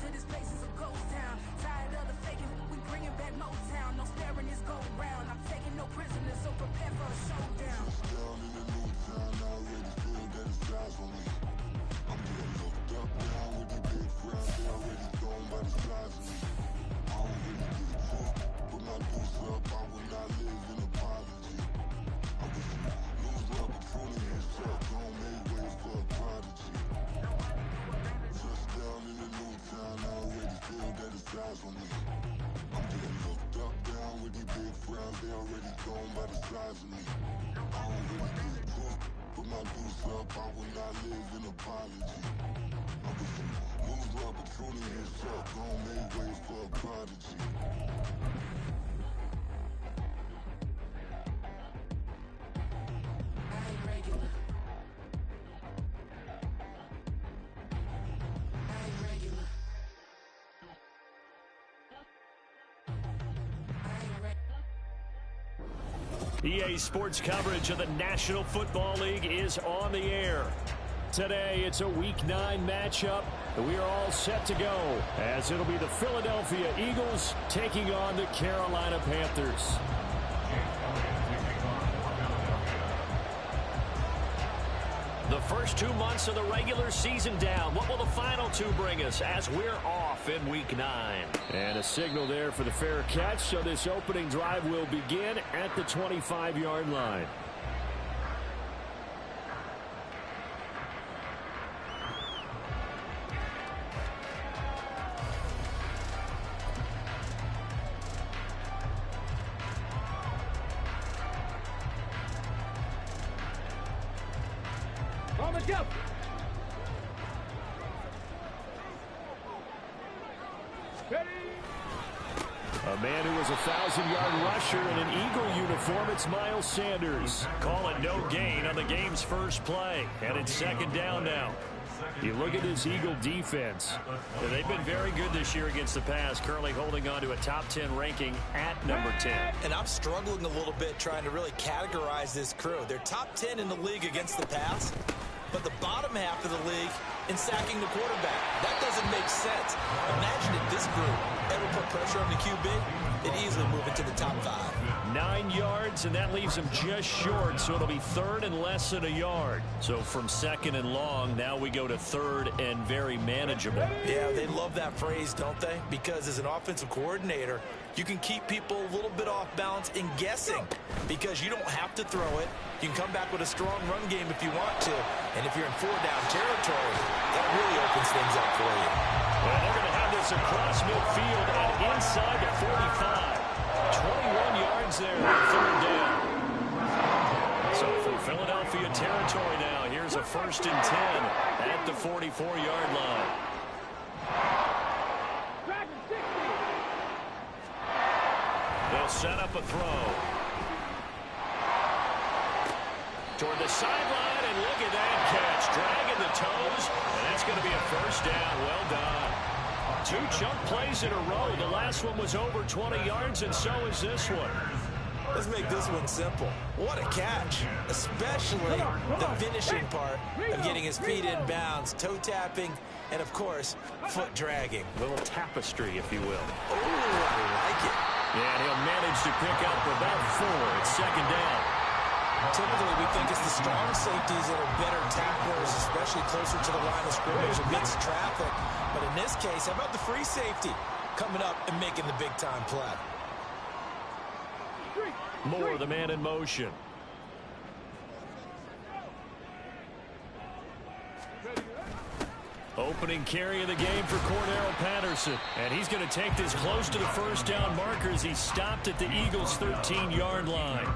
regular, this place is a ghost town. Tired of the faking, we bringing back Motown. No sparing this go round. I'm taking no prisoners, so prepare for a showdown. Down in the new town, I already feel that it's eyes on me. I'm getting looked up down with the big crowd. They already gone by the size of me. I don't really give a fuck. Put my deuce up, I will not live in apology. I wish you lose the opportunity and shut. Don't make way for a prodigy. Touchdown in the new town, I already feel that it's eyes on me. I'm getting looked up down with the big crowd. They already gone by the size of me. I don't really give a fuck. Put my deuce up, I will not live in apology. I wish you lose the opportunity and shut. Don't make way for a prodigy. EA Sports coverage of the National Football League is on the air. Today, it's a Week 9 matchup. We are all set to go, as it'll be the Philadelphia Eagles taking on the Carolina Panthers. The first 2 months of the regular season down. What will the final 2 bring us as we're off in Week 9? And a signal there for the fair catch, so this opening drive will begin at the 25-yard line. A man who was a 1,000-yard rusher in an Eagle uniform, it's Miles Sanders. Call it no gain on the game's first play. And it's second down now. You look at this Eagle defense. They've been very good this year against the pass, currently holding on to a top 10 ranking at number 10. And I'm struggling a little bit trying to really categorize this crew. They're top 10 in the league against the pass, but the bottom half of the league in sacking the quarterback. That doesn't make sense. Imagine if this group ever put pressure on the QB, they'd easily move into the top 5. 9 yards, and that leaves them just short, so it'll be third and less than a yard. So from second and long, now we go to third and very manageable. Yeah, they love that phrase, don't they? Because as an offensive coordinator, you can keep people a little bit off balance and guessing because you don't have to throw it. You can come back with a strong run game if you want to. And if you're in 4-down territory, that really opens things up for you. Well, they're going to have this across midfield and inside the 45. 21 yards there on third down. So from Philadelphia territory now, here's a 1st and 10 at the 44-yard line. They'll set up a throw. Toward the sideline, and look at that catch. Dragging the toes, and that's going to be a 1st down. Well done. 2 chunk plays in a row. The last one was over 20 yards, and so is this one. Let's make this one simple. What a catch, especially the finishing part of getting his feet in bounds, toe tapping, and, of course, foot dragging. A little tapestry, if you will. Oh, I like it. Yeah, and he'll manage to pick up about 4. It's second down. Typically, we think it's the strong safeties that are better tacklers, especially closer to the line of scrimmage amidst traffic. But in this case, how about the free safety coming up and making the big-time play? Moore, the man in motion. Opening carry of the game for Cordarrelle Patterson. And he's going to take this close to the 1st down marker as he stopped at the Eagles' 13-yard line.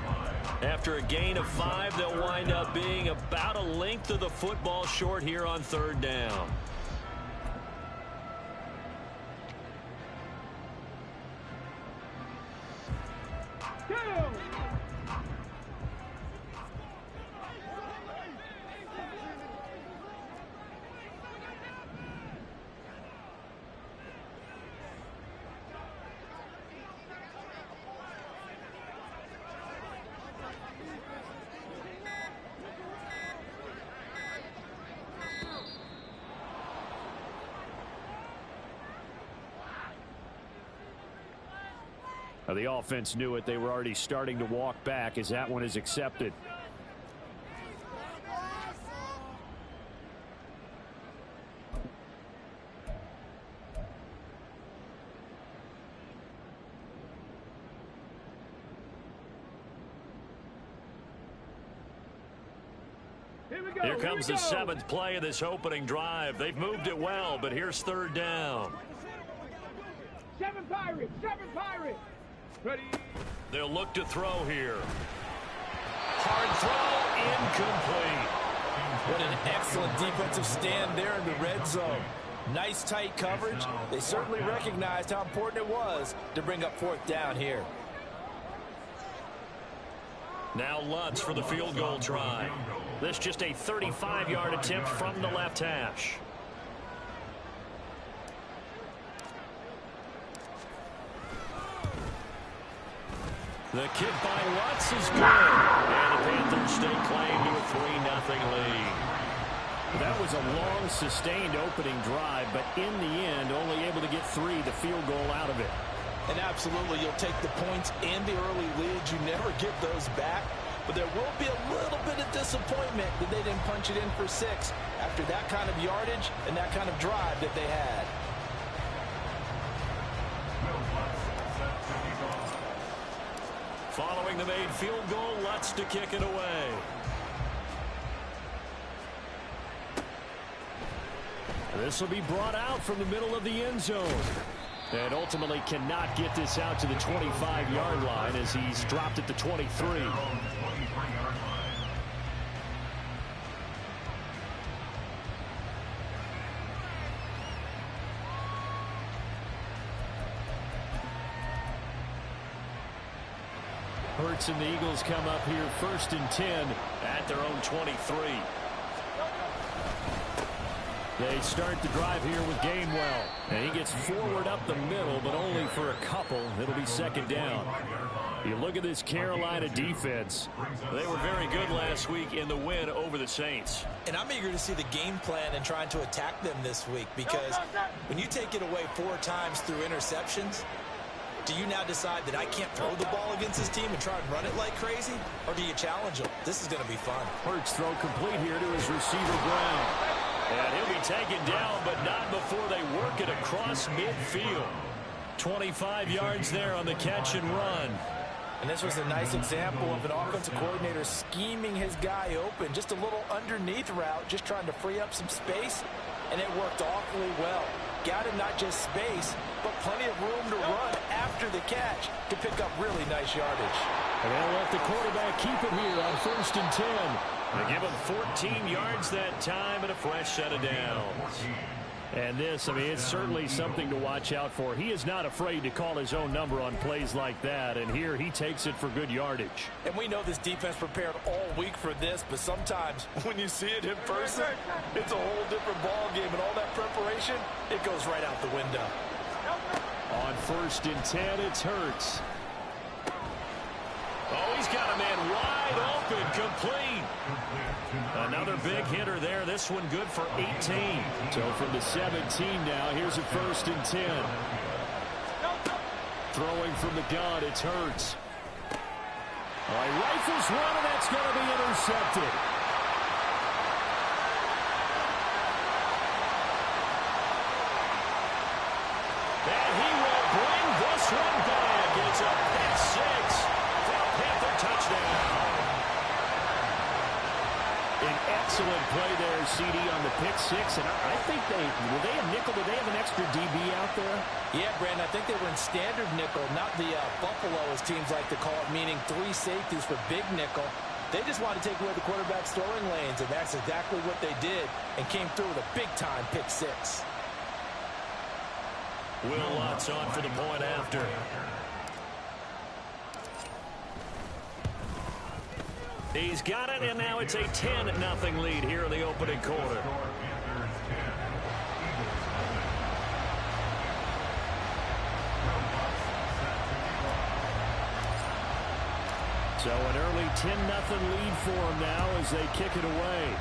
After a gain of 5, they'll wind up being about a length of the football short here on 3rd down. The offense knew it. They were already starting to walk back as that one is accepted. Here comes the 7th play of this opening drive. They've moved it well, but here's 3rd down. 7 Pirates! 7 Pirates! Ready? They'll look to throw here. Hard throw, incomplete. What an excellent defensive stand there in the red zone. Nice tight coverage. They certainly recognized how important it was to bring up 4th down here. Now Lutz for the field goal try. This just a 35-yard attempt from the left hash. The kick by Lutz is good. And the Panthers stay claim to a 3-0 lead. That was a long, sustained opening drive, but in the end, only able to get 3, the field goal out of it. And absolutely, you'll take the points and the early leads. You never get those back. But there will be a little bit of disappointment that they didn't punch it in for 6 after that kind of yardage and that kind of drive that they had. Following the made field goal, Lutz to kick it away. This will be brought out from the middle of the end zone. And ultimately cannot get this out to the 25-yard line as he's dropped at the 23. Hurts and the Eagles come up here 1st and 10 at their own 23. They start the drive here with Gainwell. And he gets forward up the middle, but only for a couple. It'll be 2nd down. You look at this Carolina defense. They were very good last week in the win over the Saints. And I'm eager to see the game plan and trying to attack them this week, because when you take it away 4 times through interceptions, do you now decide that I can't throw the ball against this team and try and run it like crazy? Or do you challenge them? This is going to be fun. Hurts throw complete here to his receiver, Brown. And he'll be taken down, but not before they work it across midfield. 25 yards there on the catch and run. And this was a nice example of an offensive coordinator scheming his guy open. Just a little underneath route, just trying to free up some space. And it worked awfully well. Got him not just space, but plenty of room to run after the catch to pick up really nice yardage. And they'll let the quarterback keep it here on 1st and 10. They give him 14 yards that time and a fresh set of downs. And this, I mean, it's certainly something to watch out for. He is not afraid to call his own number on plays like that, and here he takes it for good yardage. And we know this defense prepared all week for this, but sometimes when you see it in person, it's a whole different ball game, and all that preparation, it goes right out the window. On 1st and 10, it's Hurts. Oh, he's got a man wide open, complete. Another big hitter there. This one good for 18. So from the 17 now, here's a 1st and 10. Throwing from the gun, it's Hurts. He rifles one, and that's going to be intercepted. And he will bring this one back. It's a pick 6 for a Panther touchdown. An excellent play there, CD, on the pick 6. And I think will they have nickel? Did they have an extra DB out there? Yeah, Brandon, I think they were in standard nickel, not the Buffalo, as teams like to call it, meaning 3 safeties for big nickel. They just wanted to take away the quarterback's throwing lanes, and that's exactly what they did, and came through with a big-time pick 6. Will Lutz on for the point after. He's got it, and now it's a 10-0 lead here in the opening quarter. So an early 10-0 lead for them now as they kick it away.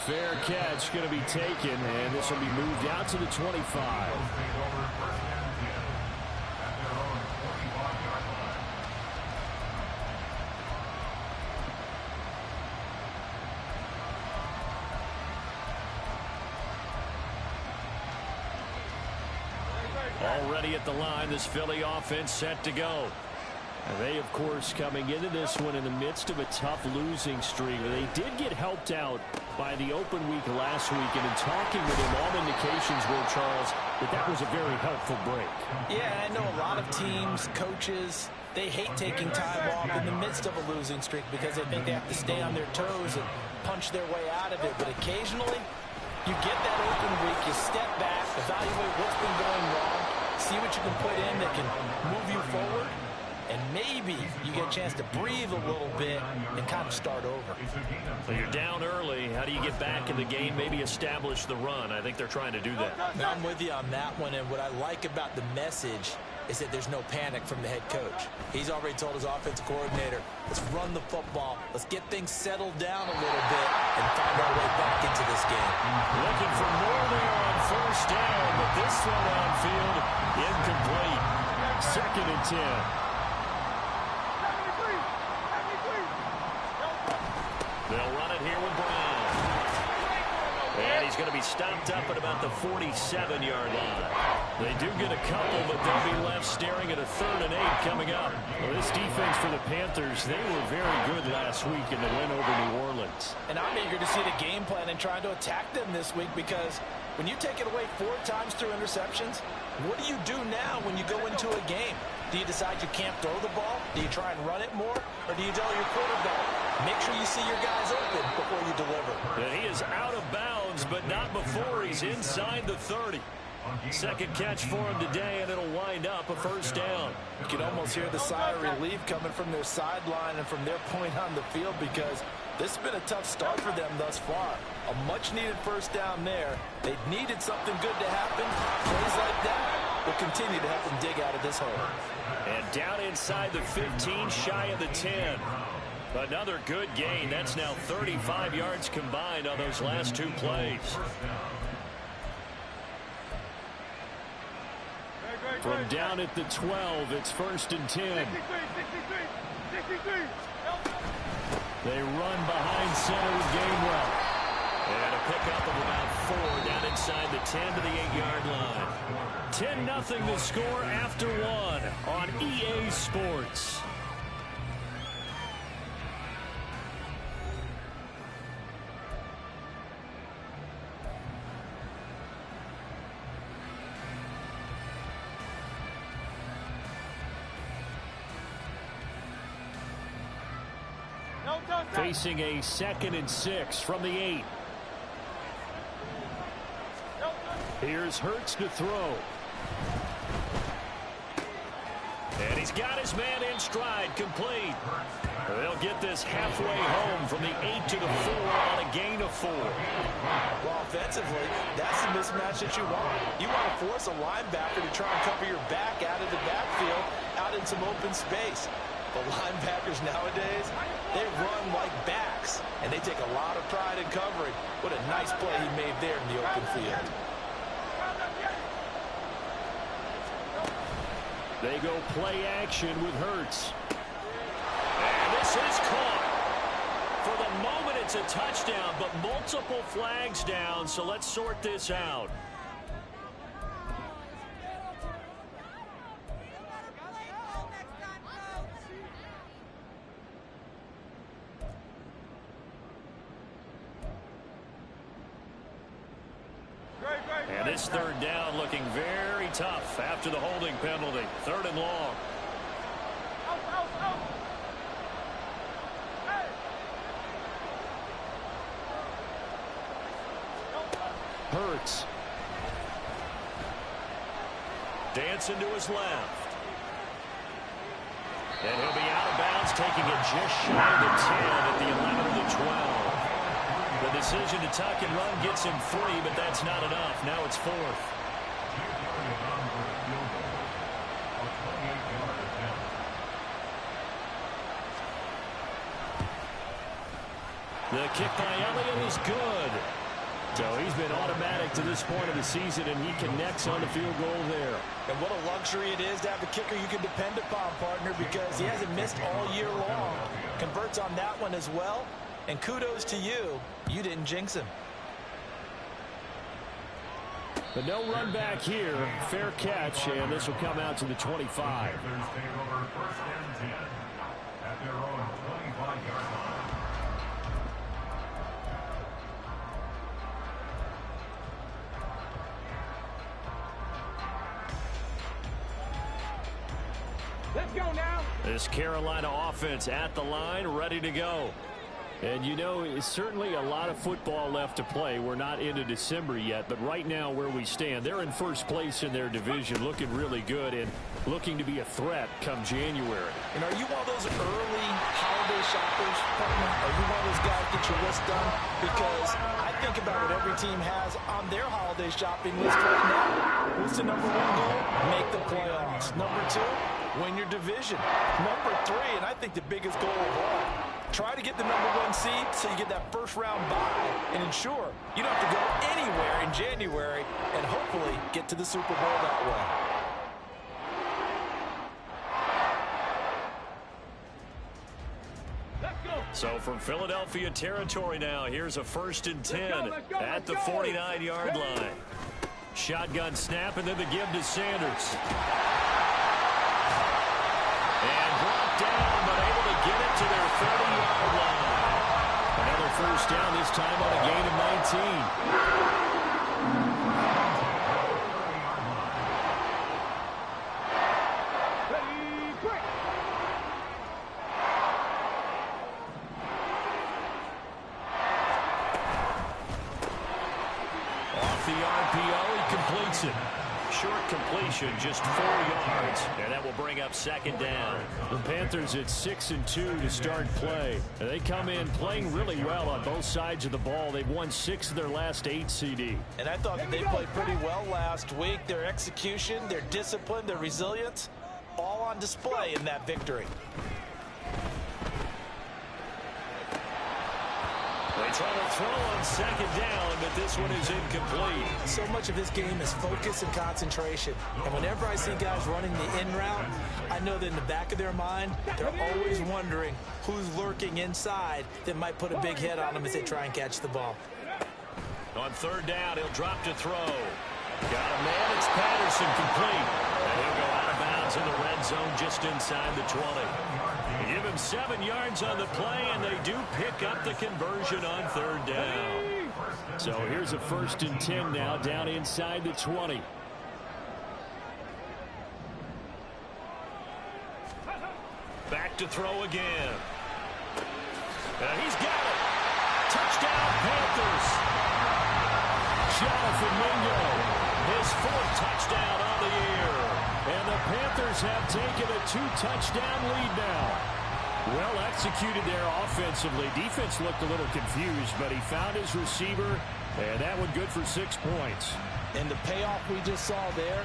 Fair catch going to be taken, and this will be moved out to the 25. Already at the line, this Philly offense set to go. And they, of course, coming into this one in the midst of a tough losing streak. They did get helped out by the open week last week, and in talking with him, all indications were, Charles, that was a very helpful break. Yeah, I know a lot of teams, coaches, they hate taking time off in the midst of a losing streak because they think they have to stay on their toes and punch their way out of it. But occasionally, you get that open week, you step back, evaluate what's been going wrong, see what you can put in that can move you forward, and maybe you get a chance to breathe a little bit and kind of start over. Well, you're down early. How do you get back in the game, maybe establish the run? I think they're trying to do that. I'm with you on that one, and what I like about the message is that there's no panic from the head coach. He's already told his offensive coordinator, let's run the football, let's get things settled down a little bit and find our way back into this game. Looking for more there on first down, but this one downfield incomplete. 2nd and 10. They'll run it here with Brown. And he's going to be stopped up at about the 47-yard line. They do get a couple, but they'll be left staring at a 3rd and 8 coming up. Well, this defense for the Panthers, they were very good last week in the win over New Orleans. And I'm eager to see the game plan and trying to attack them this week because when you take it away 4 times through interceptions, what do you do now when you go into a game? Do you decide you can't throw the ball? Do you try and run it more? Or do you tell your quarterback, make sure you see your guys open before you deliver? And he is out of bounds, but not before he's inside the 30. 2nd catch for him today, and it'll wind up a 1st down. You can almost hear the sigh of relief coming from their sideline and from their point on the field because this has been a tough start for them thus far. A much-needed 1st down there. They needed something good to happen. Plays like that will continue to help them dig out of this hole. And down inside the 15, shy of the 10. Another good gain. That's now 35 yards combined on those last 2 plays. From down at the 12, it's 1st and 10. They run behind center with Gainwell. And a pickup of about 4 down inside the 10 to the 8-yard line. 10-0 the score after 1 on EA Sports. Facing a 2nd and 6 from the 8. Here's Hurts to throw. And he's got his man in stride, complete. They'll get this halfway home from the 8 to the 4 on a gain of 4. Well, offensively, that's the mismatch that you want. You want to force a linebacker to try and cover your back out of the backfield, out in some open space. The linebackers nowadays, they run like backs, and they take a lot of pride in covering. What a nice play he made there in the open field. They go play action with Hurts. And this is caught. For the moment, it's a touchdown, but multiple flags down, so let's sort this out. And this 3rd down looking very tough after the holding penalty. 3rd and long. Hurts. Dancing to his left. And he'll be out of bounds, taking it just shy of the 10 at the 11 of the 12. The decision to tuck and run gets him 3, but that's not enough. Now it's 4th. The kick by Elliott is good. So he's been automatic to this point of the season, and he connects on the field goal there. And what a luxury it is to have a kicker you can depend upon, partner, because he hasn't missed all year long. Converts on that one as well. And kudos to you. You didn't jinx him. But no run back here. Fair catch, and this will come out to the 25. Let's go now. This Carolina offense at the line, ready to go. And you know, it's certainly a lot of football left to play. We're not into December yet, but right now where we stand, they're in first place in their division, looking really good and looking to be a threat come January. And are you one of those early holiday shoppers, partner? Are you one of those guys get your list done? Because I think about what every team has on their holiday shopping list right now. What's the number one goal? Make the playoffs. Number two, win your division. Number three, and I think the biggest goal of all, try to get the number one seed so you get that first round bye and ensure you don't have to go anywhere in January and hopefully get to the Super Bowl that way. So from Philadelphia territory now, here's a 1st and 10 at the 49-yard line. Shotgun snap and then the give to Sanders. And brought down, but able to get it to their 30-yard line. Another first down, this time on a gain of 19. Off the RPO, he completes it. Short completion, just 4 yards, and that will bring up 2nd down. The Panthers at 6-2 to start play. And they come in playing really well on both sides of the ball. They've won 6 of their last 8 CD. And I thought that they played pretty well last week. Their execution, their discipline, their resilience, all on display in that victory. They try to throw on 2nd down, but this one is incomplete. So much of this game is focus and concentration. And whenever I see guys running the in route, I know that in the back of their mind, they're always wondering who's lurking inside that might put a big hit on them as they try and catch the ball. On 3rd down, he'll drop to throw. Got a man, it's Patterson, complete. And he'll go out of bounds in the red zone just inside the 20. Give him 7 yards on the play, and they do pick up the conversion on 3rd down. So here's a 1st and 10 now, down inside the 20. Back to throw again. He's got it. Touchdown, Panthers. Jonathan Mingo, his 4th touchdown on the year. And the Panthers have taken a 2-touchdown lead now. Well executed there offensively. Defense looked a little confused, but he found his receiver, and that one good for 6 points. And the payoff we just saw there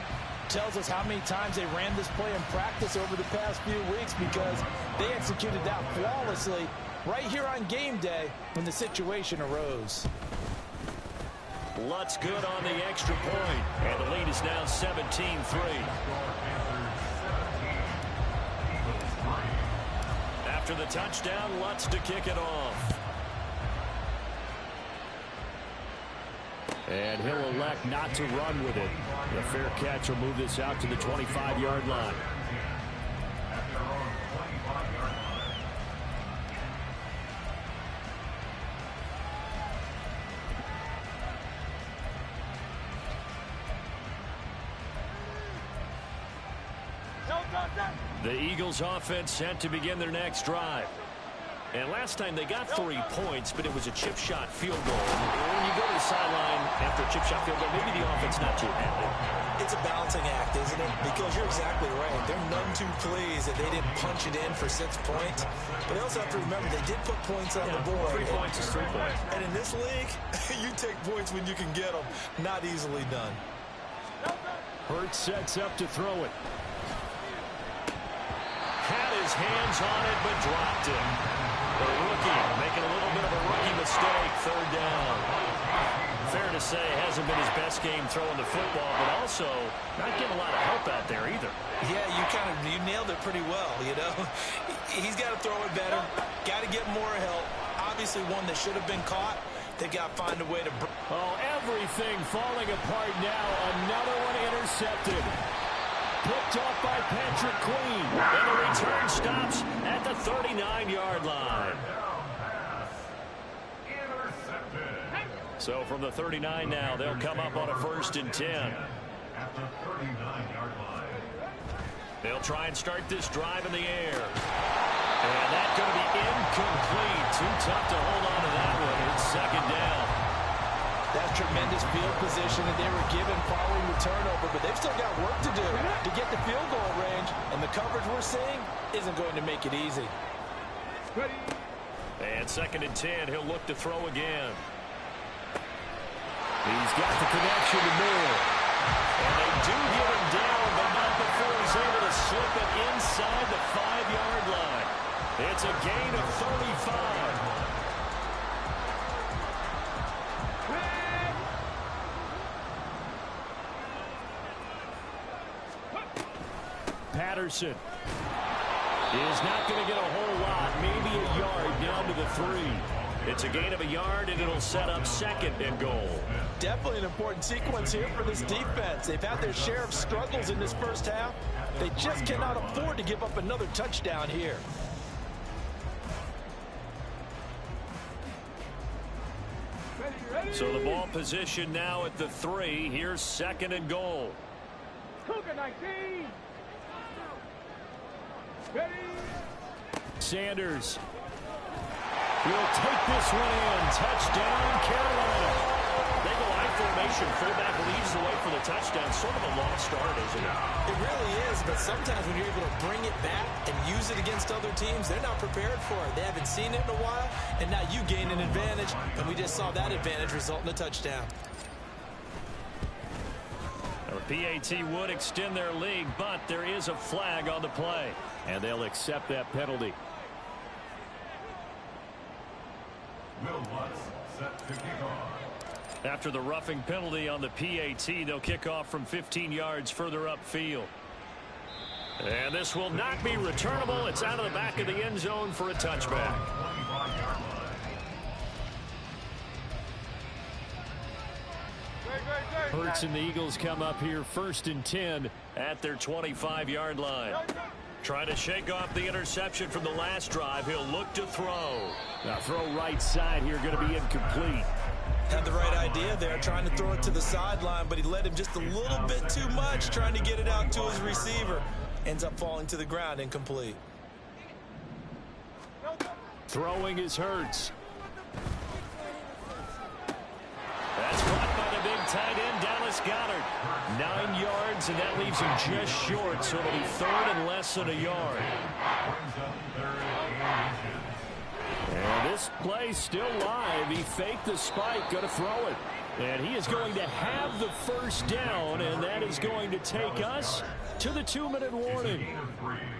tells us how many times they ran this play in practice over the past few weeks, because they executed that flawlessly right here on game day when the situation arose. Lutz good on the extra point, and the lead is now 17-3. After the touchdown, Lutz to kick it off. And he'll elect not to run with it. The fair catch will move this out to the 25-yard line. The Eagles offense set to begin their next drive. And last time they got 3 points, but it was a chip shot field goal. When you go to the sideline after a chip shot field goal, maybe the offense not too happy. It's a balancing act, isn't it? Because you're exactly right. They're none too pleased that they didn't punch it in for 6 points. But they also have to remember they did put points on the board. 3 points is 3 points. And in this league, you take points when you can get them. Not easily done. Hurts sets up to throw it. Had his hands on it, but dropped it. The rookie making a little bit of a rookie mistake. 3rd down. Fair to say, hasn't been his best game throwing the football, but also not getting a lot of help out there either. Yeah, you nailed it pretty well, you know. He's got to throw it better. Got to get more help. Obviously one that should have been caught, They got to find a way to... Oh, everything falling apart now. Another one intercepted. Picked off by Patrick Queen. And the return stops at the 39-yard line. So from the 39 now, they'll come up on a 1st and 10. At the 39-yard line. They'll try and start this drive in the air. And that's going to be incomplete. Too tough to hold on to that one. It's 2nd down. That's tremendous field position that they were given following the turnover, but they've still got work to do to get the field goal range, and the coverage we're seeing isn't going to make it easy. And 2nd and 10, he'll look to throw again. He's got the connection to Moore. And they do get him down, but not before he's able to slip it inside the 5-yard line. It's a gain of 35. Patterson is not going to get a whole lot, maybe a yard down to the 3. It's a gain of a yard, and it'll set up 2nd and goal. Definitely an important sequence here for this defense. They've had their share of struggles in this first half. They just cannot afford to give up another touchdown here. So the ball position now at the 3. Here's 2nd and goal. Cougar 19. Sanders will take this one in. Touchdown, Carolina. They go I formation. Fullback leads the way for the touchdown. Sort of a lost start, isn't it? It really is, but sometimes when you're able to bring it back and use it against other teams, they're not prepared for it. They haven't seen it in a while, and now you gain an advantage, and we just saw that advantage result in a touchdown. The PAT would extend their lead, but there is a flag on the play, and they'll accept that penalty. Will Lutz set to kick off. After the roughing penalty on the PAT, they'll kick off from 15 yards further upfield. And this will not be returnable. It's out of the back of the end zone for a touchback. Hurts and the Eagles come up here 1st and 10 at their 25-yard line. Trying to shake off the interception from the last drive. He'll look to throw. Now throw right side here, going to be incomplete. Had the right idea there, trying to throw it to the sideline, but he led him just a little bit too much, trying to get it out to his receiver. Ends up falling to the ground, incomplete. Throwing is Hurts. That's caught by the big tight end, Dallas Goedert. 9 yards, and that leaves him just short, so it'll be 3rd and less than a yard. And this play still live. He faked the spike, going to throw it. And he is going to have the 1st down, and that is going to take us to the 2-minute warning.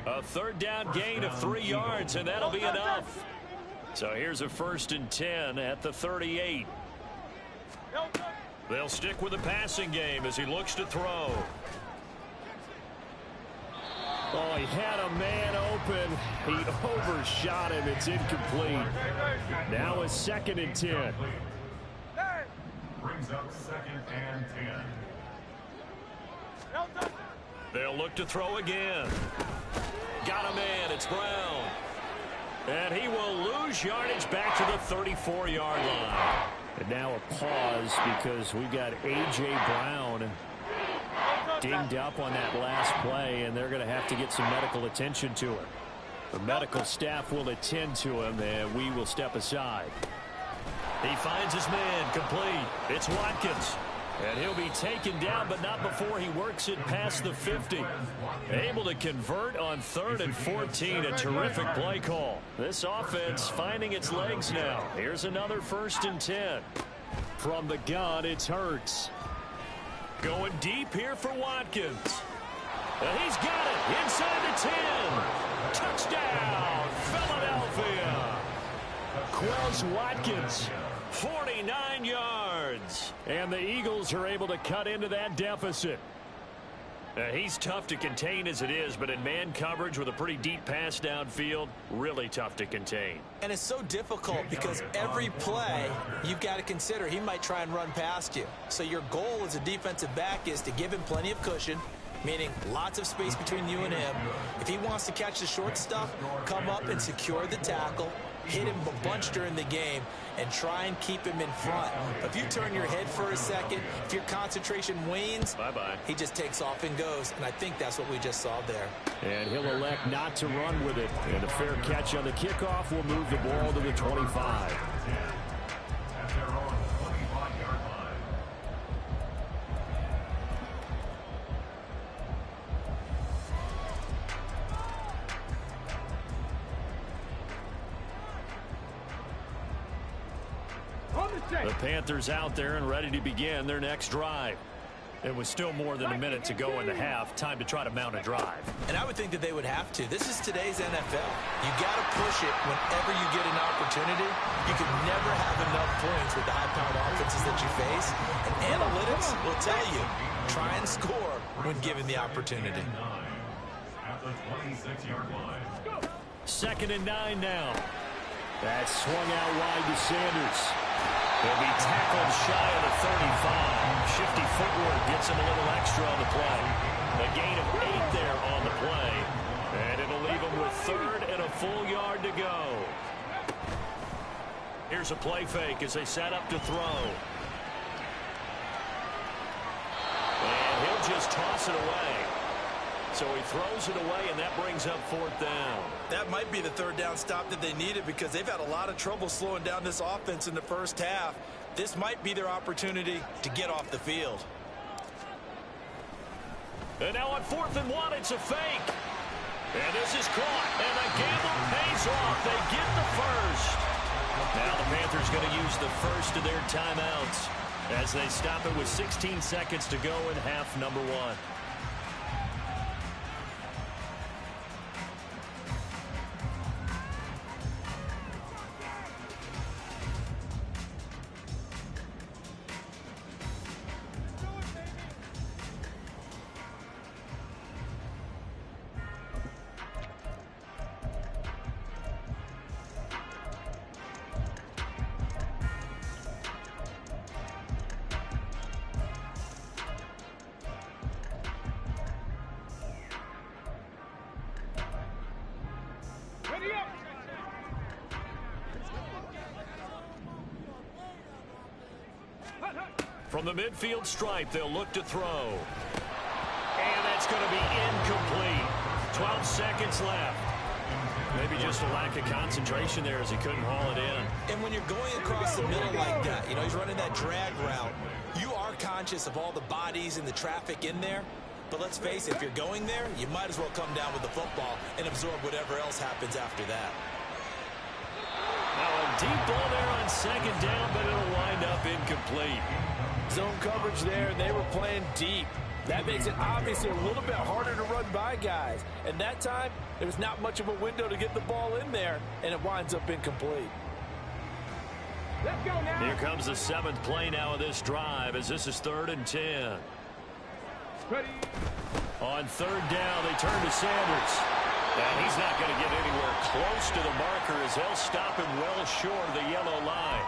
A 3rd down gain of 3 yards, and that'll be enough. So here's a 1st and 10 at the 38. They'll stick with the passing game as he looks to throw. Oh, he had a man open. He overshot him. It's incomplete. Now a 2nd and 10. Brings up 2nd and 10. They'll look to throw again. Got a man. It's Brown. And he will lose yardage back to the 34-yard line. And now a pause because we've got A.J. Brown dinged up on that last play, and they're going to have to get some medical attention to him. The medical staff will attend to him, and we will step aside. He finds his man complete. It's Watkins. And he'll be taken down, but not before he works it past the 50. Able to convert on 3rd and 14. A terrific play call. This offense finding its legs now. Here's another 1st and 10. From the gun, it's Hurts. Going deep here for Watkins. And he's got it inside the 10. Touchdown, Philadelphia. Quez Watkins. 49 yards. And the Eagles are able to cut into that deficit. He's tough to contain as it is, but in man coverage with a pretty deep pass downfield, really tough to contain. And it's so difficult because every play you've got to consider he might try and run past you. So your goal as a defensive back is to give him plenty of cushion, meaning lots of space between you and him. If he wants to catch the short stuff, come up and secure the tackle, hit him a bunch during the game, and try and keep him in front. But if you turn your head for a second, if your concentration wanes, bye-bye, he just takes off and goes, and I think that's what we just saw there. And he'll elect not to run with it. And a fair catch on the kickoff will move the ball to the 25. The Panthers out there and ready to begin their next drive. It was still more than a minute to go in the half. Time to try to mount a drive. And I would think that they would have to. This is today's NFL. You got to push it whenever you get an opportunity. You can never have enough points with the high-powered offenses that you face. And analytics will tell you, try and score when given the opportunity. At the 26-yard line. 2nd and 9 now. That's swung out wide to Sanders. He'll be tackled shy of the 35. Shifty footwork gets him a little extra on the play. A gain of 8 there on the play. And it'll leave him with 3rd and a full yard to go. Here's a play fake as they set up to throw. And he'll just toss it away. So he throws it away, and that brings up 4th down. That might be the 3rd down stop that they needed because they've had a lot of trouble slowing down this offense in the first half. This might be their opportunity to get off the field. And now on 4th and 1, it's a fake. And this is caught, and the gamble pays off. They get the first. Now the Panthers going to use the first of their timeouts as they stop it with 16 seconds to go in half number 1. From the midfield stripe, they'll look to throw. And that's going to be incomplete. 12 seconds left. Maybe just a lack of concentration there as he couldn't haul it in. And when you're going across the middle like that, you know, he's running that drag route, you are conscious of all the bodies and the traffic in there. But let's face it, if you're going there, you might as well come down with the football and absorb whatever else happens after that. Now a deep ball there on 2nd down, but it'll wind up incomplete. Zone coverage there, and they were playing deep. That makes it obviously a little bit harder to run by guys. And that time, there was not much of a window to get the ball in there, and it winds up incomplete. Let's go now. Here comes the 7th play now of this drive as this is 3rd and 10. Ready. On 3rd down, they turn to Sanders. And he's not going to get anywhere close to the marker as they'll stop him well short of the yellow line.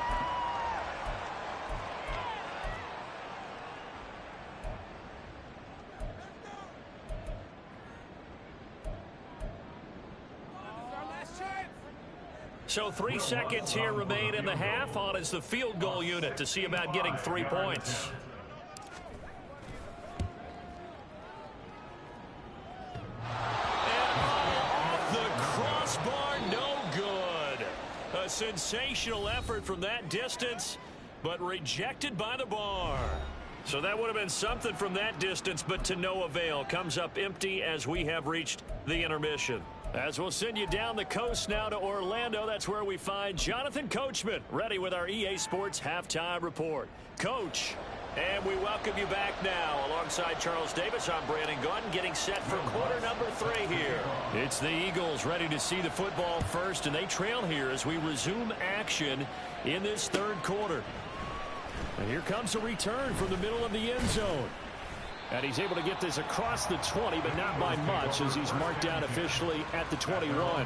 So 3 seconds here remain in the half. On is the field goal unit to see about getting 3 points. And off the crossbar, no good. A sensational effort from that distance, but rejected by the bar. So that would have been something from that distance, but to no avail. Comes up empty as we have reached the intermission. As we'll send you down the coast now to Orlando, that's where we find Jonathan Coachman ready with our EA Sports Halftime Report. Coach, and we welcome you back now. Alongside Charles Davis, I'm Brandon Gunn, getting set for quarter number 3 here. It's the Eagles ready to see the football first, and they trail here as we resume action in this 3rd quarter. And here comes a return from the middle of the end zone. And he's able to get this across the 20, but not by much, as he's marked down officially at the 21.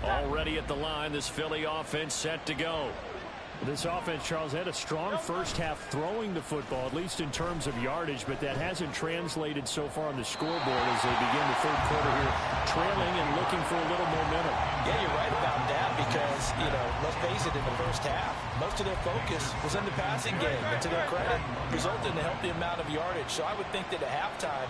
Already at the line, this Philly offense set to go. This offense, Charles, had a strong first half throwing the football, at least in terms of yardage, but that hasn't translated so far on the scoreboard as they begin the third quarter here, trailing and looking for a little momentum. Yeah, you're right about that because, let's face it, in the first half, most of their focus was in the passing game, and to their credit, resulted in a healthy amount of yardage. So I would think that at halftime,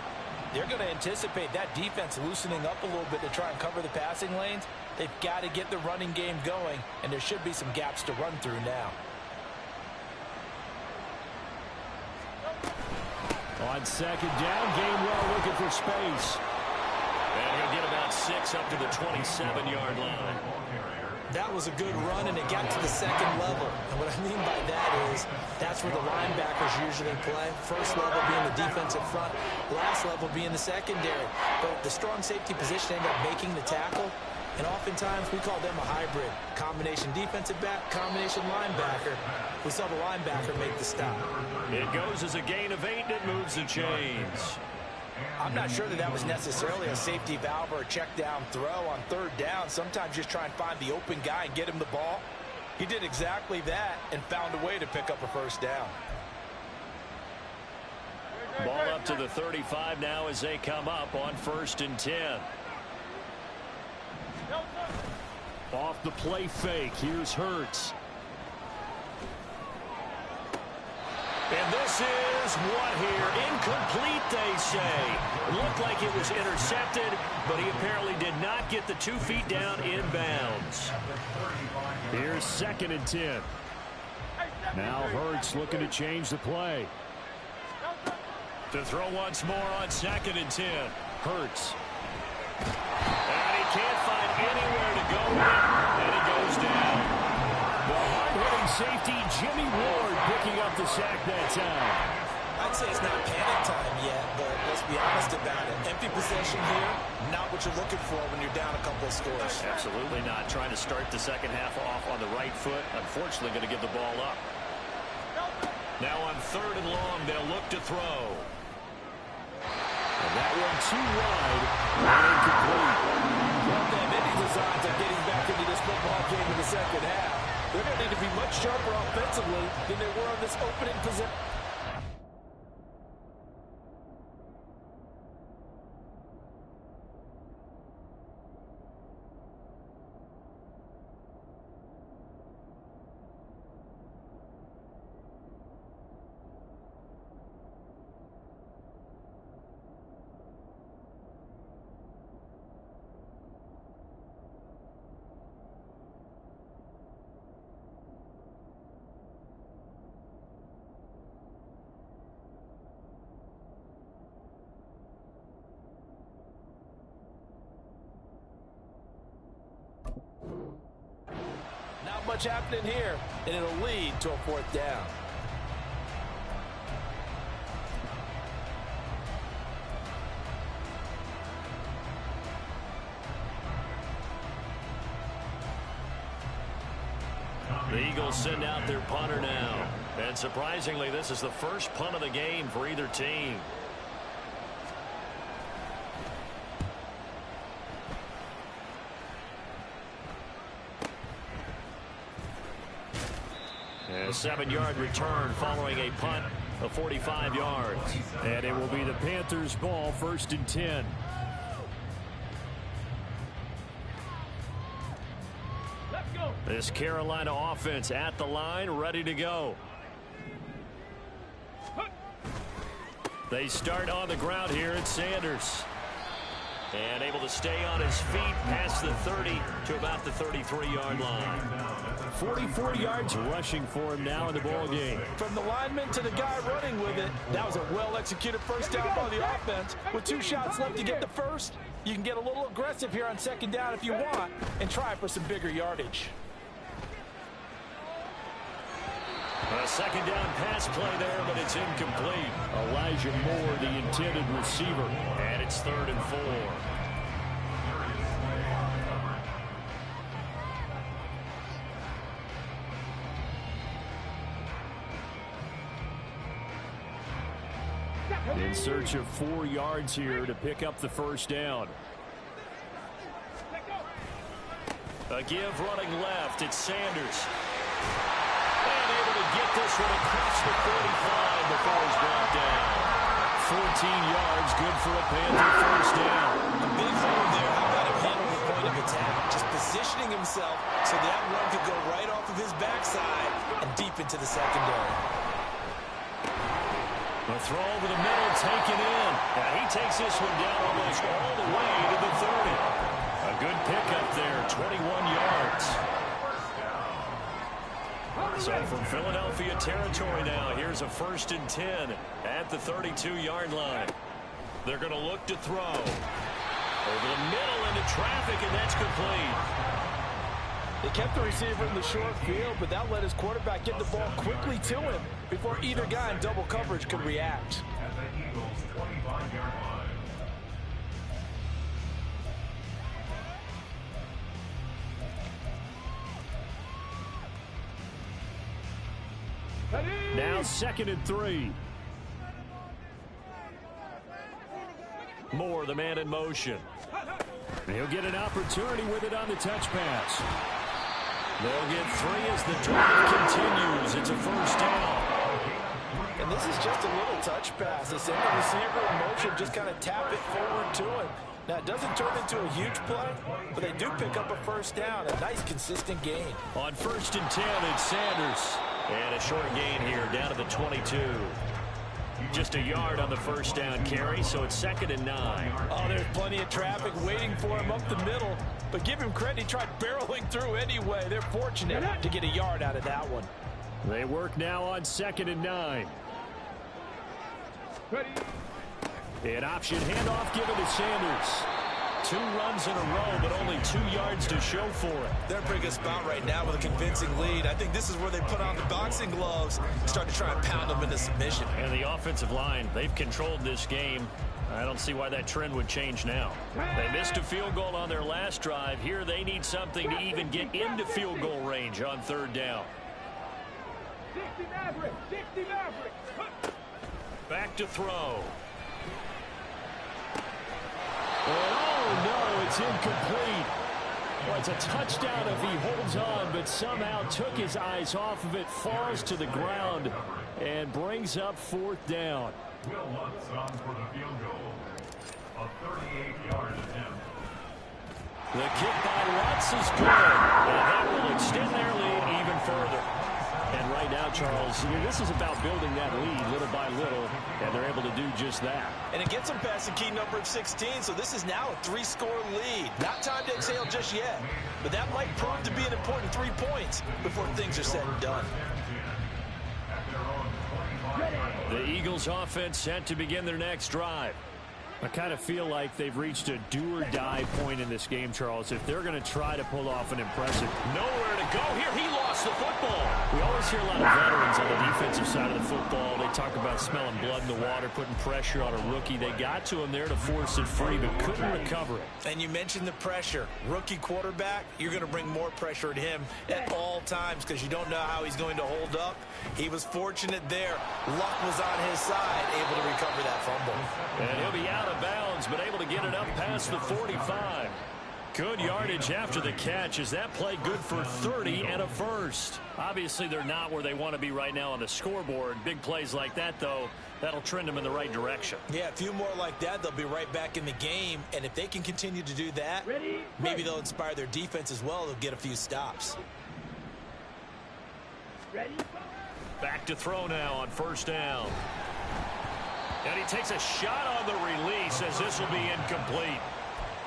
they're going to anticipate that defense loosening up a little bit to try and cover the passing lanes. They've got to get the running game going, and there should be some gaps to run through now. On second down, Gainwell looking for space. And he'll get about 6 up to the 27-yard line. That was a good run, and it got to the second level. And what I mean by that is that's where the linebackers usually play. First level being the defensive front, last level being the secondary. But the strong safety position ended up making the tackle. And oftentimes we call them a hybrid. Combination defensive back, combination linebacker. We saw the linebacker make the stop. It goes as a gain of 8, and it moves the chains. I'm not sure that was necessarily a safety valve or a check down throw on third down. Sometimes just try and find the open guy and get him the ball. He did exactly that and found a way to pick up a first down. Ball up to the 35 now as they come up on 1st and 10. Off the play fake, here's Hurts. And this is what here? Incomplete, they say. It looked like it was intercepted, but he apparently did not get the 2 feet down inbounds. Here's 2nd and 10. Now Hurts looking to change the play. To throw once more on 2nd and 10. Hurts. And he can't find anywhere to go with it, and he goes down. The hard-hitting safety, Jimmy Ward, picking up the sack that time. I'd say it's not panic time yet, but let's be honest about it. Empty possession here, not what you're looking for when you're down a couple of scores. Absolutely not. Trying to start the second half off on the right foot. Unfortunately, going to give the ball up. Now on 3rd and long, they'll look to throw. And that one too wide and incomplete. Well, they have any designs of getting back into this football game in the second half. They're going to need to be much sharper offensively than they were on this opening possession. Not much happening here, and it'll lead to a 4th down. The Eagles send out their punter now. And surprisingly, this is the first punt of the game for either team. A 7-yard return following a punt of 45 yards. And it will be the Panthers' ball, 1st and 10. Let's go. This Carolina offense at the line, ready to go. They start on the ground here at Sanders. And able to stay on his feet past the 30 to about the 33-yard line. 44 yards rushing for him now in the ball game. From the lineman to the guy running with it, that was a well-executed first down by the offense. With 2 shots left to get the first, you can get a little aggressive here on 2nd down if you want and try for some bigger yardage. A second down pass play there, but it's incomplete. Elijah Moore, the intended receiver. And it's 3rd and 4. In search of 4 yards here to pick up the first down. A give running left. It's Sanders. And able to get this one across the 45 before he's brought down. 14 yards, good for a Panther first down. A big hole there. How about him handle the point of attack? Just positioning himself so that run could go right off of his backside and deep into the secondary. A throw over the middle, taken in. And he takes this one down almost all the way to the 30. A good pickup there, 21 yards. So from Philadelphia territory now, here's a 1st and 10 at the 32-yard line. They're going to look to throw. Over the middle into traffic, and that's complete. They kept the receiver in the short field, but that let his quarterback get the ball quickly to him before either guy in double coverage could react. At the Eagles' 25-yard line. Now 2nd and 3. Moore, the man in motion. And he'll get an opportunity with it on the touch pass. They'll get 3 as the drive continues. It's a first down. And this is just a little touch pass. They send the receiver in motion, just kind of tap it forward to him. Now, it doesn't turn into a huge play, but they do pick up a first down. A nice, consistent gain. On 1st and 10, it's Sanders. And a short gain here, down to the 22. Just a yard on the first down carry, so it's 2nd and 9. Oh, there's plenty of traffic waiting for him up the middle. But give him credit, he tried barreling through anyway. They're fortunate to get a yard out of that one. They work now on 2nd and 9. An option handoff given to Sanders. 2 runs in a row, but only 2 yards to show for it. They're in a pretty good spot right now with a convincing lead. I think this is where they put on the boxing gloves and start to try and pound them into submission. And the offensive line, they've controlled this game. I don't see why that trend would change now. They missed a field goal on their last drive. Here they need something to even get into field goal range on 3rd down. Back to throw. Oh, no, it's incomplete. Well, it's a touchdown if he holds on, but somehow took his eyes off of it, falls to the ground, and brings up 4th down. Will Lutz on for the field goal. A 38-yard attempt. The kick by Lutz is good, and that will extend their lead even further. And right now, Charles, this is about building that lead little by little, and they're able to do just that. And it gets them past the key number of 16, so this is now a 3-score lead. Not time to exhale just yet, but that might prove to be an important 3 points before things are said and done. The Eagles offense set to begin their next drive. I kind of feel like they've reached a do-or-die point in this game, Charles, if they're going to try to pull off an impressive. Nowhere to go here. He lost the football. We always hear a lot of veterans on the defensive side of the football. They talk about smelling blood in the water, putting pressure on a rookie. They got to him there to force it free, but couldn't recover it. And you mentioned the pressure. Rookie quarterback, you're going to bring more pressure at him at all times because you don't know how he's going to hold up. He was fortunate there. Luck was on his side, able to recover that fumble. And he'll be out of bounds, but able to get it up past the 45. Good yardage after the catch. Is that play good for 30 and a first? Obviously, they're not where they want to be right now on the scoreboard. Big plays like that, though, that'll trend them in the right direction. Yeah, a few more like that, they'll be right back in the game. And if they can continue to do that, maybe they'll inspire their defense as well. They'll get a few stops. Back to throw now on 1st down. And he takes a shot on the release as this will be incomplete.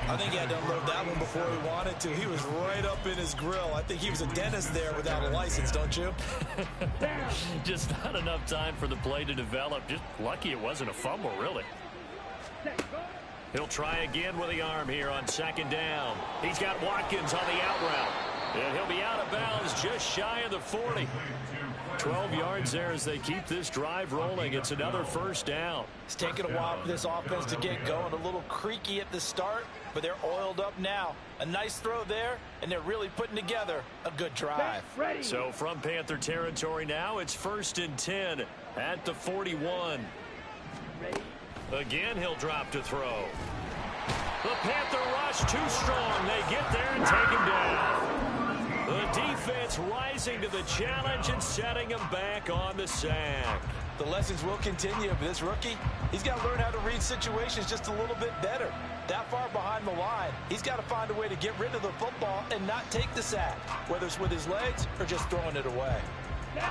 I think he had to unload that one before he wanted to. He was right up in his grill. I think he was a dentist there without a license, don't you? Just not enough time for the play to develop. Just lucky it wasn't a fumble, really. He'll try again with the arm here on 2nd down. He's got Watkins on the out route. And he'll be out of bounds just shy of the 40. 12 yards there as they keep this drive rolling. It's another first down. It's taken a while for this offense to get going. A little creaky at the start, but they're oiled up now. A nice throw there, and they're really putting together a good drive. So from Panther territory now, it's 1st and 10 at the 41. Again, he'll drop to throw. The Panther rush too strong. They get there and take him down. The defense rising to the challenge and setting him back on the sack. The lessons will continue, but this rookie, he's got to learn how to read situations just a little bit better. That far behind the line, he's got to find a way to get rid of the football and not take the sack, whether it's with his legs or just throwing it away.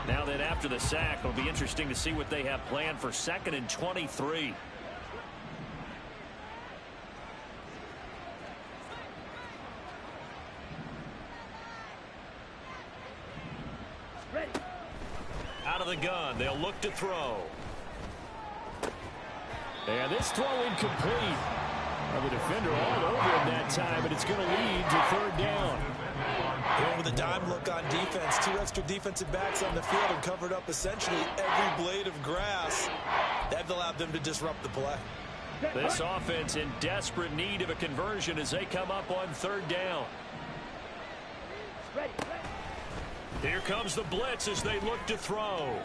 Now then, after the sack, it'll be interesting to see what they have planned for 2nd and 23. Out of the gun, they'll look to throw. And this throw incomplete. Well, the defender all over him that time, but it's going to lead to 3rd down. Going with a dime look on defense. 2 extra defensive backs on the field and covered up essentially every blade of grass. That allowed them to disrupt the play. This offense in desperate need of a conversion as they come up on 3rd down. Here comes the blitz as they look to throw.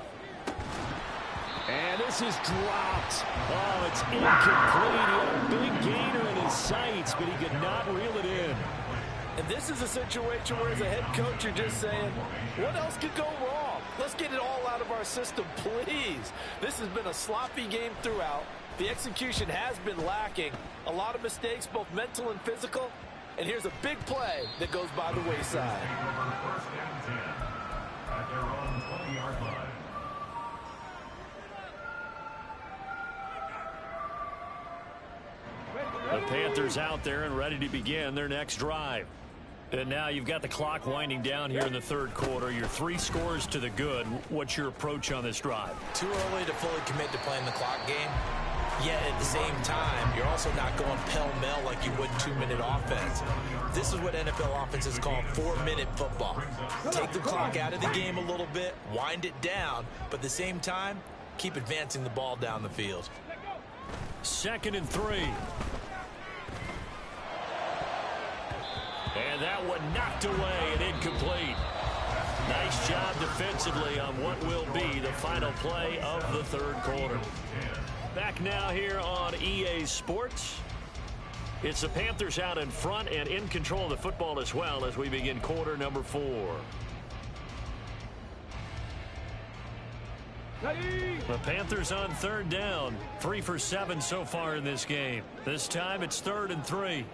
And this is dropped. Oh, it's incomplete. He had a big gainer in his sights, but he could not reel it in. And this is a situation where as a head coach, you're just saying, what else could go wrong? Let's get it all out of our system, please. This has been a sloppy game throughout. The execution has been lacking. A lot of mistakes, both mental and physical. And here's a big play that goes by the wayside. At their own 20-yard line. The Panthers out there and ready to begin their next drive. And now you've got the clock winding down here in the 3rd quarter. You're 3 scores to the good. What's your approach on this drive? Too early to fully commit to playing the clock game. Yet at the same time, you're also not going pell-mell like you would 2-minute offense. This is what NFL offenses call 4-minute football. Take the clock out of the game a little bit, wind it down, but at the same time, keep advancing the ball down the field. 2nd and 3. And that one knocked away and incomplete. Nice job defensively on what will be the final play of the 3rd quarter. Back now here on EA Sports. It's the Panthers out in front and in control of the football as well as we begin quarter number 4. The Panthers on 3rd down. 3 for 7 so far in this game. This time it's 3rd and 3.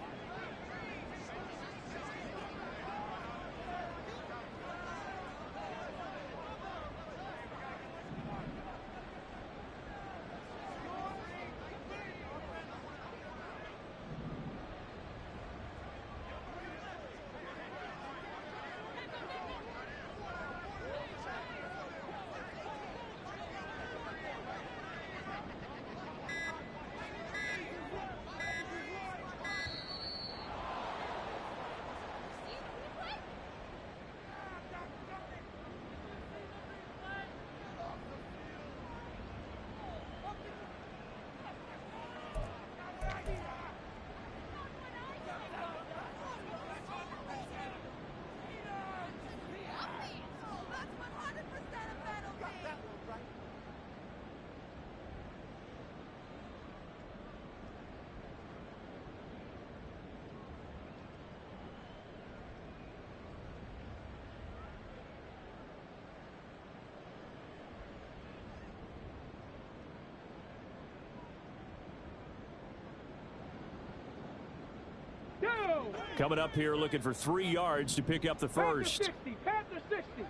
Coming up here looking for 3 yards to pick up the first. Panther 60.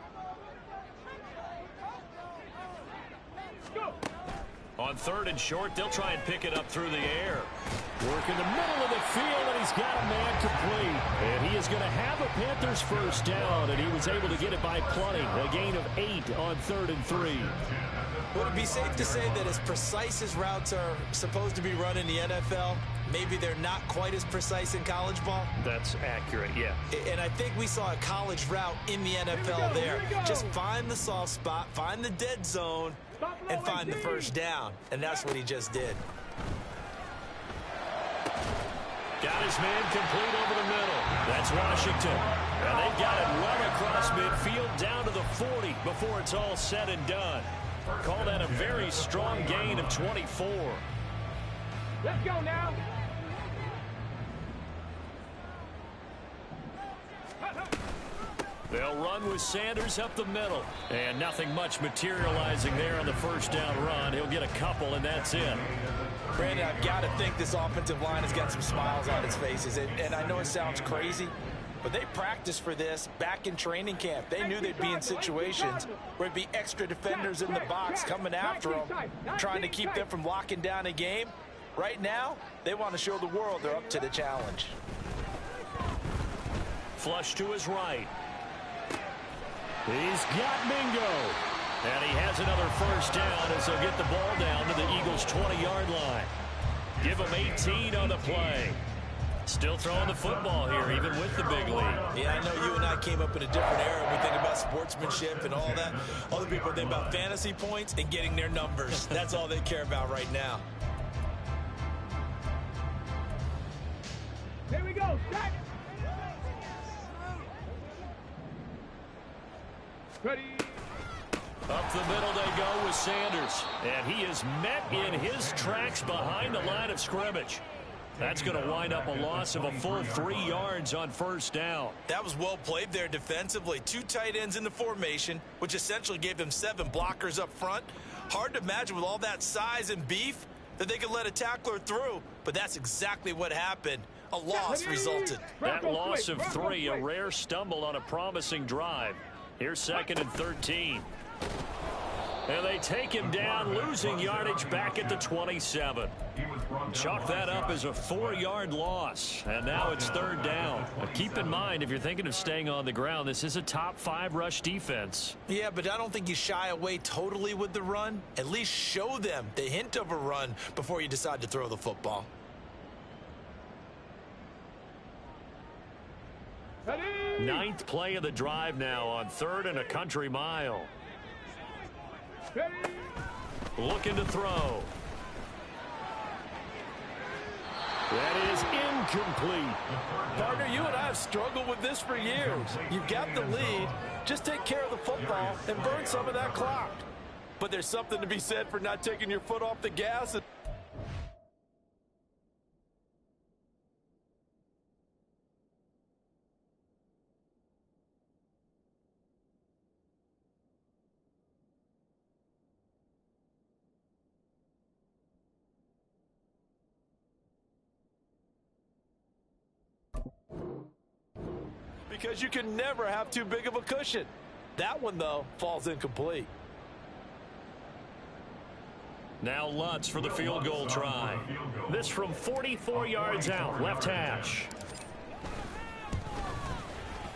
Go. On 3rd and short, they'll try and pick it up through the air. Work in the middle of the field, and he's got a man complete. And he is going to have a Panthers first down, and he was able to get it by plenty. A gain of 8 on 3rd and 3. Would it be safe to say that as precise as routes are supposed to be run in the NFL, maybe they're not quite as precise in college ball? That's accurate, yeah. And I think we saw a college route in the NFL there. Just find the soft spot, find the dead zone, and find the first down. And that's what he just did. Got his man complete over the middle. That's Washington. And they've got it well across midfield down to the 40 before it's all said and done. Call that a very strong gain of 24. Let's go now. They'll run with Sanders up the middle. And nothing much materializing there on the first down run. He'll get a couple, and that's it. Brandon, I've got to think this offensive line has got some smiles on its faces. And I know it sounds crazy, but they practiced for this back in training camp. They knew they'd be in situations where it'd be extra defenders in the box coming after them, trying to keep them from locking down a game. Right now, they want to show the world they're up to the challenge. Flush to his right. He's got Mingo. And he has another first down as they'll get the ball down to the Eagles' 20-yard line. Give him 18 on the play. Still throwing the football here, even with the big lead. Yeah, I know you and I came up in a different era. We think about sportsmanship and all that. Other people think about fantasy points and getting their numbers. That's all they care about right now. Here we go. Stack. Ready. Up the middle they go with Sanders. And he is met in his tracks behind the line of scrimmage. That's going to wind up a loss of a full 3 yards on first down. That was well played there defensively. 2 tight ends in the formation, which essentially gave them 7 blockers up front. Hard to imagine with all that size and beef that they could let a tackler through, but that's exactly what happened. A loss resulted. That loss of 3, a rare stumble on a promising drive. Here's 2nd and 13. And they take him down, losing yardage back at the 27. Chalk that up as a 4-yard loss. And now it's 3rd down. Now keep in mind, if you're thinking of staying on the ground, this is a top 5 rush defense. Yeah, but I don't think you shy away totally with the run. At least show them the hint of a run before you decide to throw the football. Ready. 9th play of the drive now on 3rd and a country mile. Ready. Looking to throw. That is incomplete. Partner, you and I have struggled with this for years. You've got the lead. Just take care of the football and burn some of that clock. But there's something to be said for not taking your foot off the gas. Because you can never have too big of a cushion. That one, though, falls incomplete. Now Lutz for the field goal try. This from 44 yards out, left hash.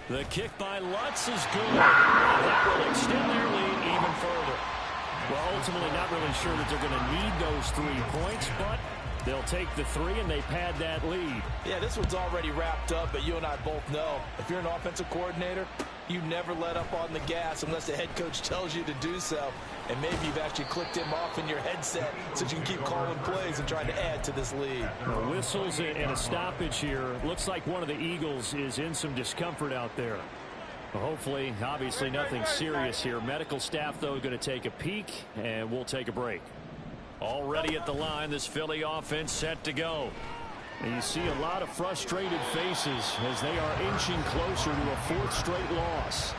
The kick by Lutz is good. That will extend their lead even further. Well, ultimately not really sure that they're going to need those 3 points, but they'll take the 3 and they pad that lead. Yeah, this one's already wrapped up, but you and I both know if you're an offensive coordinator, you never let up on the gas unless the head coach tells you to do so. And maybe you've actually clicked him off in your headset so you can keep calling plays and trying to add to this lead. Now, whistles and a stoppage here. Looks like one of the Eagles is in some discomfort out there. Well, hopefully, obviously nothing serious here. Medical staff, though, going to take a peek, and we'll take a break. Already at the line, this Philly offense set to go. And you see a lot of frustrated faces as they are inching closer to a 4th straight loss.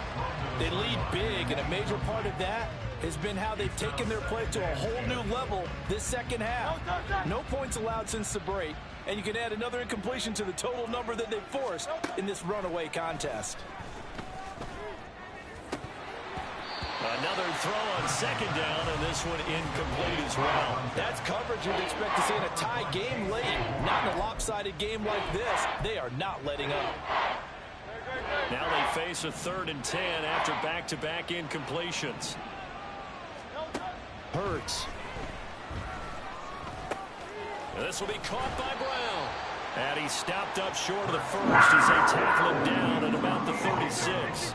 They lead big, and a major part of that has been how they've taken their play to a whole new level this second half. No points allowed since the break, and you can add another incompletion to the total number that they've forced in this runaway contest. Another throw on 2nd down, and this one incomplete as well. That's coverage you'd expect to see in a tie game late. Not in a lopsided game like this. They are not letting up. Now they face a 3rd and 10 after back-to-back incompletions. Hurts. This will be caught by Brown. And he stopped up short of the first as they tackle him down at about the 36.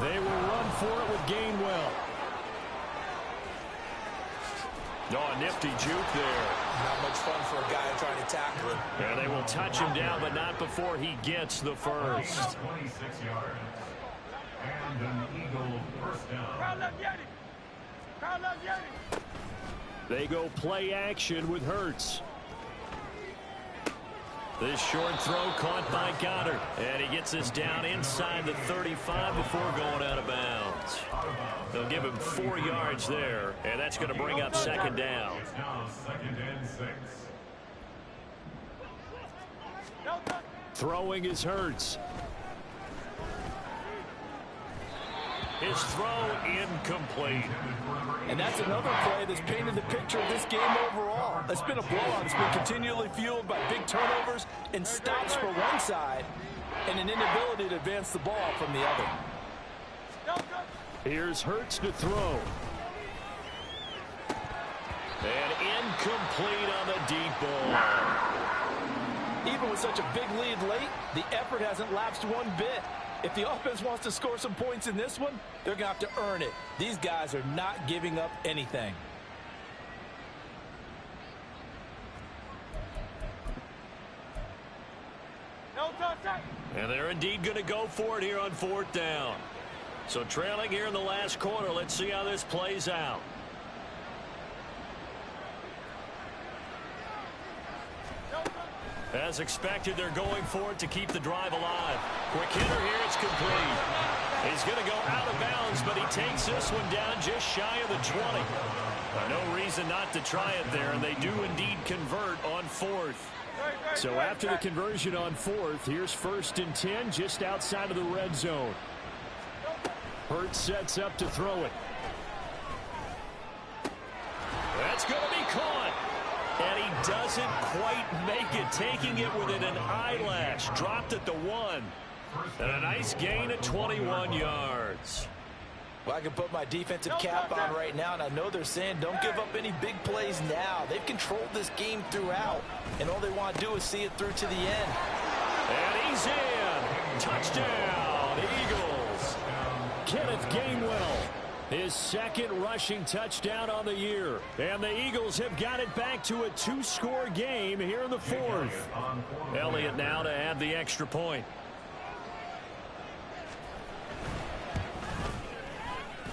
They will run for it with Gainwell. Oh, a nifty juke there. Not much fun for a guy trying to tackle him. And they will touch him down, but not before he gets the first. 26 yards. And an Eagle first down. They go play action with Hurts. This short throw caught by Goddard. And he gets us down inside the 35 before going out of bounds. They'll give him 4 yards there, and that's going to bring up second down. It's now 2nd and 6. Throwing is Hurts. His throw incomplete. And that's another play that's painted the picture of this game overall. It's been a blowout. It's been continually fueled by big turnovers and stops for one side and an inability to advance the ball from the other. Here's Hurts to throw. And incomplete on the deep ball. Even with such a big lead late, the effort hasn't lapsed one bit. If the offense wants to score some points in this one, they're going to have to earn it. These guys are not giving up anything. And they're indeed going to go for it here on 4th down. So trailing here in the last quarter, let's see how this plays out. As expected, they're going for it to keep the drive alive. Quick hitter here, it's complete. He's going to go out of bounds, but he takes this one down just shy of the 20. No reason not to try it there, and they do indeed convert on 4th. So after the conversion on 4th, here's 1st and 10 just outside of the red zone. Hurts sets up to throw it. That's going to be caught. And he doesn't quite make it, taking it within an eyelash. Dropped at the 1. And a nice gain at 21 yards. Well, I can put my defensive cap on right now, and I know they're saying don't give up any big plays now. They've controlled this game throughout, and all they want to do is see it through to the end. And he's in. Touchdown, Eagles. Kenneth Gainwell. His 2nd rushing touchdown on the year. And the Eagles have got it back to a 2-score game here in the 4th. Elliott now to add the extra point.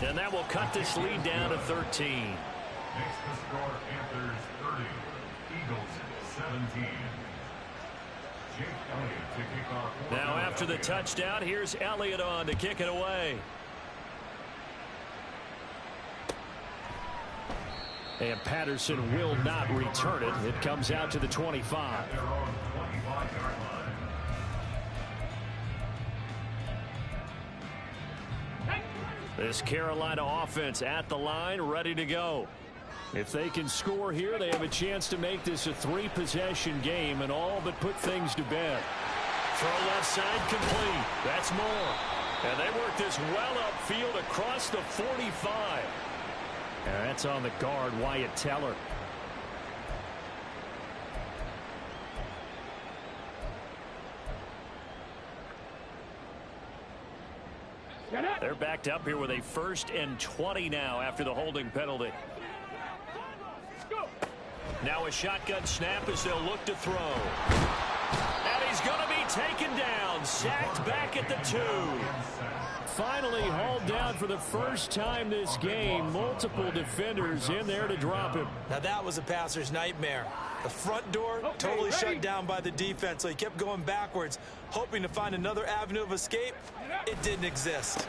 And that will cut this lead down to 13. Makes the score Panthers 30, Eagles 17. Jake Elliott to kick off. Now after the touchdown, here's Elliott on to kick it away. And Patterson will not return it. It comes out to the 25. Their own 25-yard line. This Carolina offense at the line, ready to go. If they can score here, they have a chance to make this a 3-possession game and all but put things to bed. Throw left side complete. That's more. And they work this well upfield across the 45. And that's on the guard, Wyatt Teller. They're backed up here with a 1st and 20 now after the holding penalty. Now a shotgun snap as they'll look to throw. And he's going to be taken down, sacked back at the 2. Finally hauled down for the first time this game. Multiple defenders in there to drop him. Now that was a passer's nightmare. The front door totally shut down by the defense, so he kept going backwards, hoping to find another avenue of escape. It didn't exist.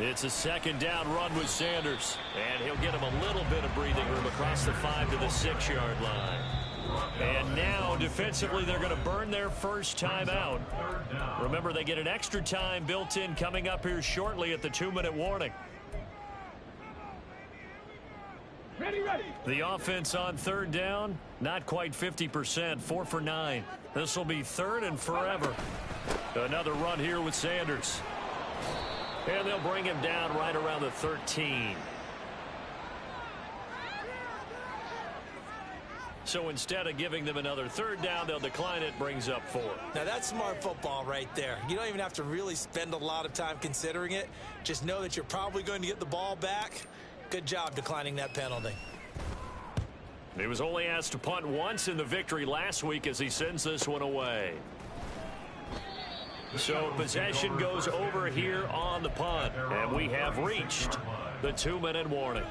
It's a 2nd down run with Sanders. And he'll get him a little bit of breathing room across the 5 to the 6-yard line. And now, defensively, they're going to burn their first time out. Remember, they get an extra time built in coming up here shortly at the 2-minute warning. Ready. The offense on 3rd down, not quite 50%, 4 for 9. This will be 3rd and forever. Another run here with Sanders. And they'll bring him down right around the 13. So instead of giving them another third down, they'll decline it, brings up 4. Now, that's smart football right there. You don't even have to really spend a lot of time considering it. Just know that you're probably going to get the ball back. Good job declining that penalty. He was only asked to punt once in the victory last week as he sends this one away. So possession goes over here on the punt, and we have reached the 2-minute warning.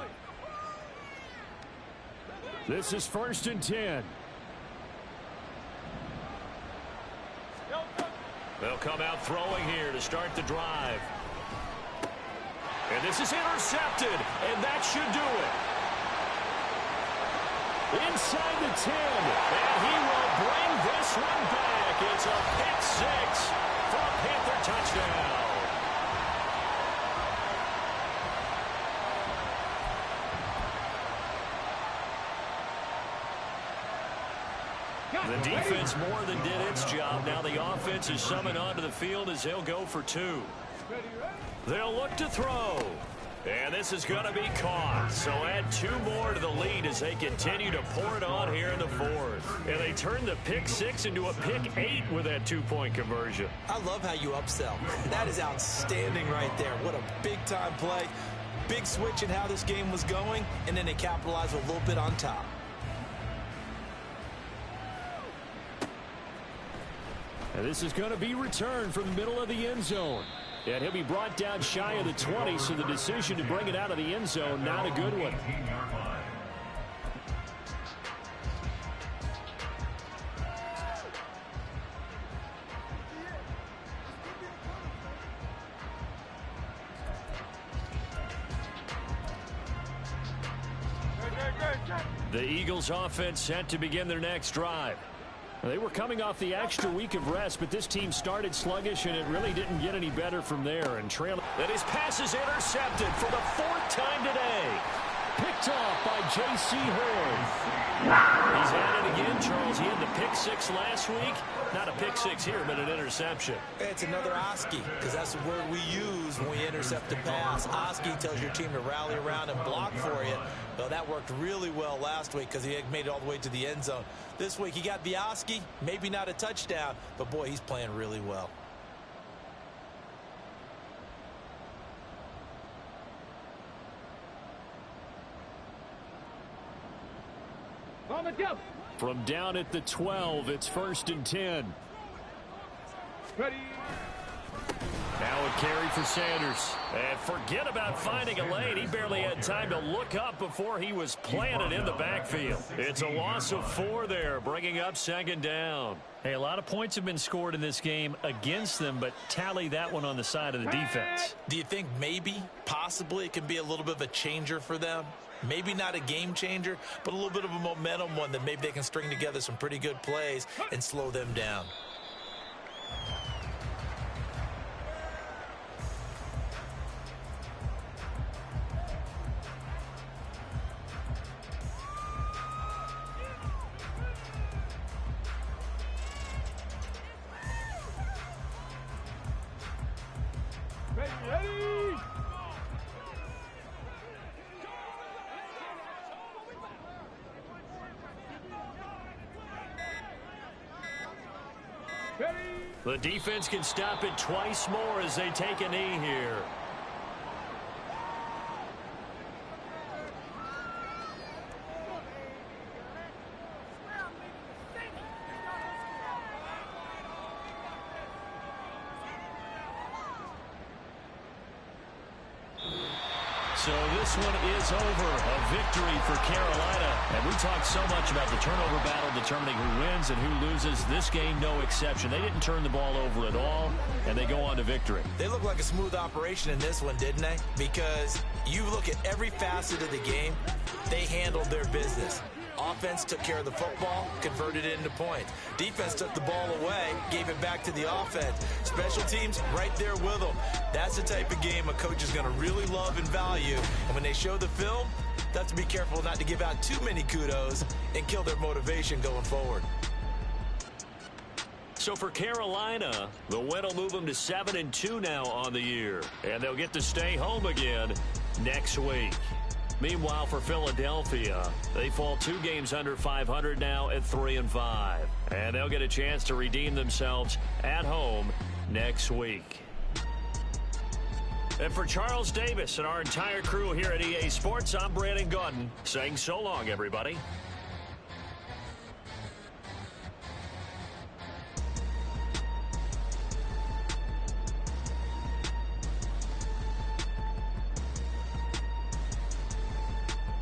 This is 1st and 10. They'll come out throwing here to start the drive. And this is intercepted, and that should do it. Inside the 10, and he will bring this one back. It's a pick 6 for a Panther touchdown. The defense more than did its job. Now the offense is summoned onto the field as they'll go for 2. They'll look to throw. And this is going to be caught. So add 2 more to the lead as they continue to pour it on here in the 4th. And they turn the pick 6 into a pick 8 with that 2-point conversion. I love how you upsell. That is outstanding right there. What a big-time play. Big switch in how this game was going, and then they capitalize a little bit on top. And this is going to be returned from the middle of the end zone. And he'll be brought down shy of the 20, so the decision to bring it out of the end zone, not a good one. The Eagles offense set to begin their next drive. They were coming off the extra week of rest, but this team started sluggish, and it really didn't get any better from there. And trailing. And his pass is intercepted for the 4th time today. Picked off by J.C. Horn. He's at it again, Charles. He had the pick 6 last week. Not a pick 6 here, but an interception. It's another Oski, because that's the word we use when we intercept a pass. Oski tells your team to rally around and block for you. Well, that worked really well last week because he had made it all the way to the end zone. This week he got the Oski, maybe not a touchdown, but boy, he's playing really well. From down at the 12, it's 1st and 10. Ready. Now a carry for Sanders. And forget about finding a lane. He barely had time to look up before he was planted in the backfield. It's a loss of 4 there, bringing up 2nd down. Hey, a lot of points have been scored in this game against them, but tally that one on the side of the defense. Do you think maybe, possibly, it can be a little bit of a changer for them? Maybe not a game changer, but a little bit of a momentum one that maybe they can string together some pretty good plays and slow them down. The defense can stop it twice more as they take a knee here. So this one is over. A victory for Carolina. And we talked so much about the turnover battle determining who wins and who loses. This game, no exception. They didn't turn the ball over at all, and they go on to victory. They look like a smooth operation in this one, didn't they? Because you look at every facet of the game, they handled their business. Offense took care of the football, converted it into points. Defense took the ball away, gave it back to the offense. Special teams right there with them. That's the type of game a coach is going to really love and value. And when they show the film, they have to be careful not to give out too many kudos and kill their motivation going forward. So for Carolina, the win will move them to 7-2 now on the year. And they'll get to stay home again next week. Meanwhile, for Philadelphia, they fall 2 games under 500 now at 3-5. And they'll get a chance to redeem themselves at home next week. And for Charles Davis and our entire crew here at EA Sports, I'm Brandon Gaudin saying so long, everybody.